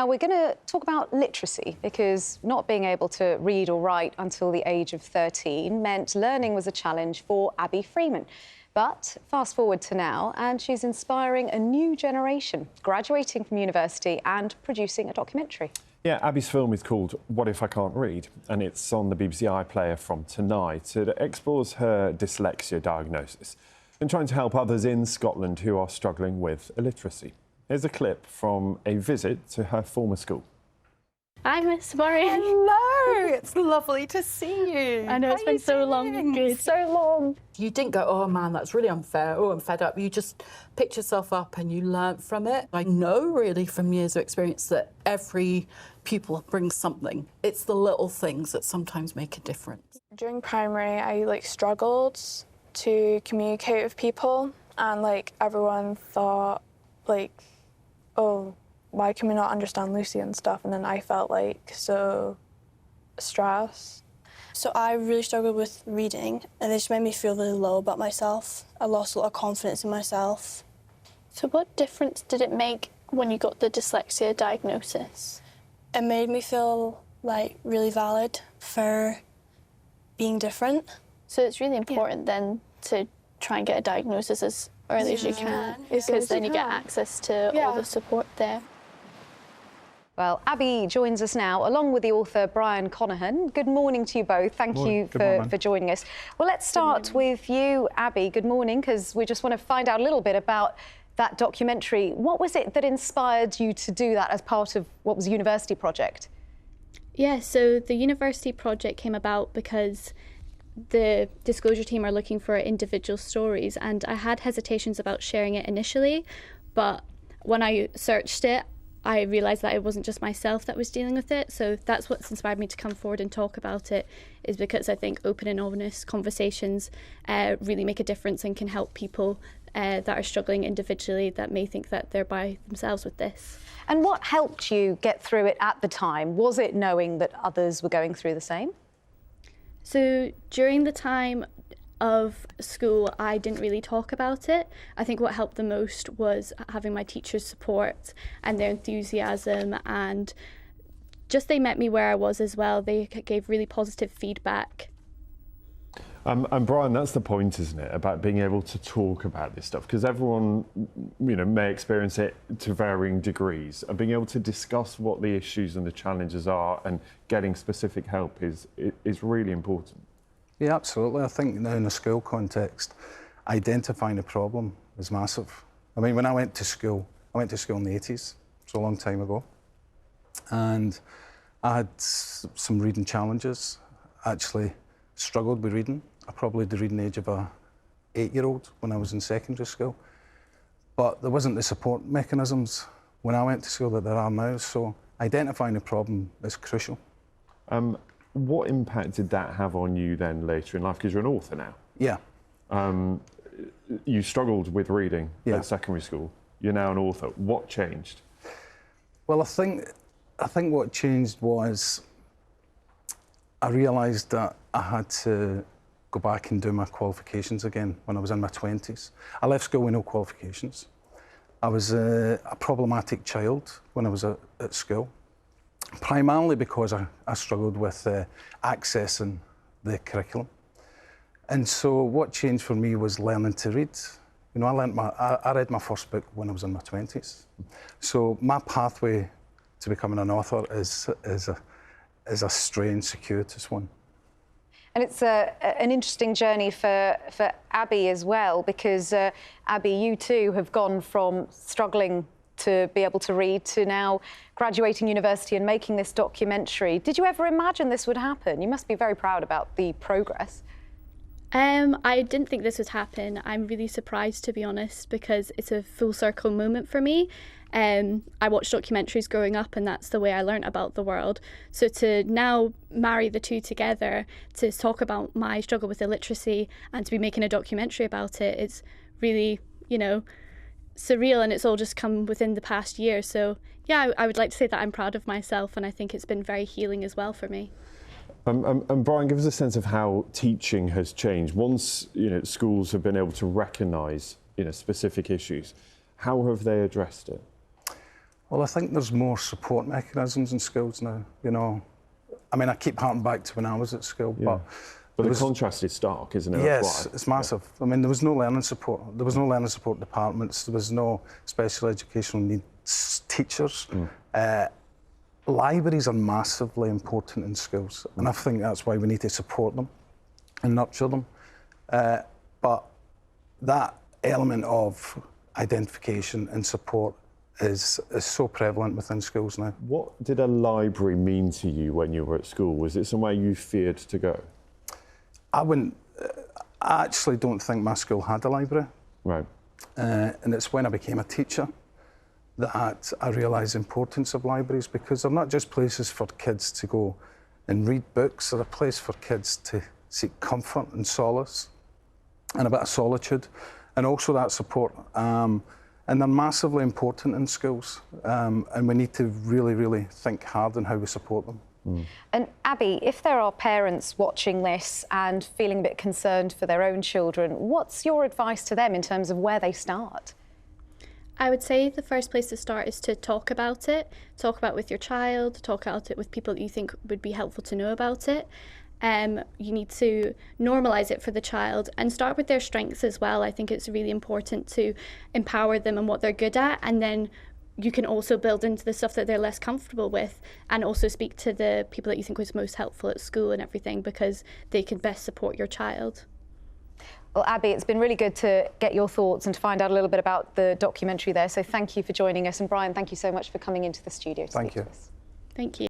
Now, we're going to talk about literacy, because not being able to read or write until the age of 13 meant learning was a challenge for Abby Freeman. But fast forward to now, and she's inspiring a new generation, graduating from university and producing a documentary. Yeah, Abby's film is called What If I Can't Read, and it's on the BBC iPlayer from tonight. It explores her dyslexia diagnosis and trying to help others in Scotland who are struggling with illiteracy. Here's a clip from a visit to her former school. Hi, Miss Murray. Hello, it's lovely to see you. I know, it's been so long. Good. So long. You didn't go, oh man, that's really unfair. Oh, I'm fed up. You just picked yourself up and you learnt from it. I know really from years of experience that every pupil brings something. It's the little things that sometimes make a difference. During primary, I struggled to communicate with people, and everyone thought oh, why can we not understand Lucy and stuff? And then I felt so stressed. So I really struggled with reading, and it just made me feel really low about myself. I lost a lot of confidence in myself. So what difference did it make when you got the dyslexia diagnosis? It made me feel really valid for being different. So it's really important then to try and get a diagnosis as early as you can, because then you get access to all the support there. Well, Abby joins us now, along with the author Brian Conaghan. Good morning to you both. Thank you for joining us. Well, let's start with you, Abby. Good morning, because we just want to find out a little bit about that documentary. What was it that inspired you to do that as part of what was a university project? Yeah, so the university project came about because the disclosure team are looking for individual stories, and I had hesitations about sharing it initially, but when I searched it, I realised that it wasn't just myself that was dealing with it. So that's what's inspired me to come forward and talk about it, is because I think open and honest conversations really make a difference and can help people that are struggling individually that may think that they're by themselves with this. And what helped you get through it at the time? Was it knowing that others were going through the same? So during the time of school, I didn't really talk about it. I think what helped the most was having my teachers' support and their enthusiasm, and just they met me where I was as well. They gave really positive feedback. And Brian, that's the point, isn't it, about being able to talk about this stuff? Because everyone, may experience it to varying degrees, and being able to discuss what the issues and the challenges are and getting specific help is really important. Yeah, absolutely. I think now in a school context, identifying a problem is massive. I mean, when I went to school in the 80s, so a long time ago, and I had some reading challenges. I actually struggled with reading. I probably the reading age of a 8-year-old when I was in secondary school. But there wasn't the support mechanisms when I went to school that there are now, so identifying a problem is crucial. What impact did that have on you then later in life? Because you're an author now. Yeah. You struggled with reading at secondary school. You're now an author. What changed? Well, I think what changed was I realised that I had to go back and do my qualifications again when I was in my 20s. I left school with no qualifications. I was a problematic child when I was at school, primarily because I struggled with accessing the curriculum. And so what changed for me was learning to read. I read my first book when I was in my 20s. So my pathway to becoming an author is a strange, circuitous one. And it's an interesting journey for Abby as well, because Abby, you too have gone from struggling to be able to read to now graduating university and making this documentary. Did you ever imagine this would happen? You must be very proud about the progress. I didn't think this would happen. I'm really surprised, to be honest, because it's a full circle moment for me. I watched documentaries growing up, and that's the way I learnt about the world. So to now marry the two together, to talk about my struggle with illiteracy and to be making a documentary about it, it's really, surreal, and it's all just come within the past year. So yeah, I would like to say that I'm proud of myself, and I think it's been very healing as well for me. And Brian, give us a sense of how teaching has changed. Once schools have been able to recognise specific issues, how have they addressed it? Well, I think there's more support mechanisms in schools now, you know. I mean, I keep harking back to when I was at school, but the contrast is stark, isn't it? Yes, it's massive. I mean, there was no learning support. There was no learning support departments. There was no special educational needs teachers. Libraries are massively important in schools, and I think that's why we need to support them and nurture them. But that element of identification and support is so prevalent within schools now. What did a library mean to you when you were at school? Was it somewhere you feared to go? I actually don't think my school had a library. Right. And it's when I became a teacher that I realised the importance of libraries, because they're not just places for kids to go and read books, they're a place for kids to seek comfort and solace and a bit of solitude, and also that support. And they're massively important in schools, and we need to really, really think hard on how we support them. And Abby, if there are parents watching this and feeling a bit concerned for their own children, what's your advice to them in terms of where they start? I would say the first place to start is to talk about it. Talk about it with your child, talk about it with people that you think would be helpful to know about it. You need to normalise it for the child and start with their strengths as well. I think it's really important to empower them in what they're good at, and then you can also build into the stuff that they're less comfortable with, and also speak to the people that you think was most helpful at school and everything, because they can best support your child. Well, Abby, it's been really good to get your thoughts and to find out a little bit about the documentary there. So thank you for joining us. And Brian, thank you so much for coming into the studio to speak to us. Thank you.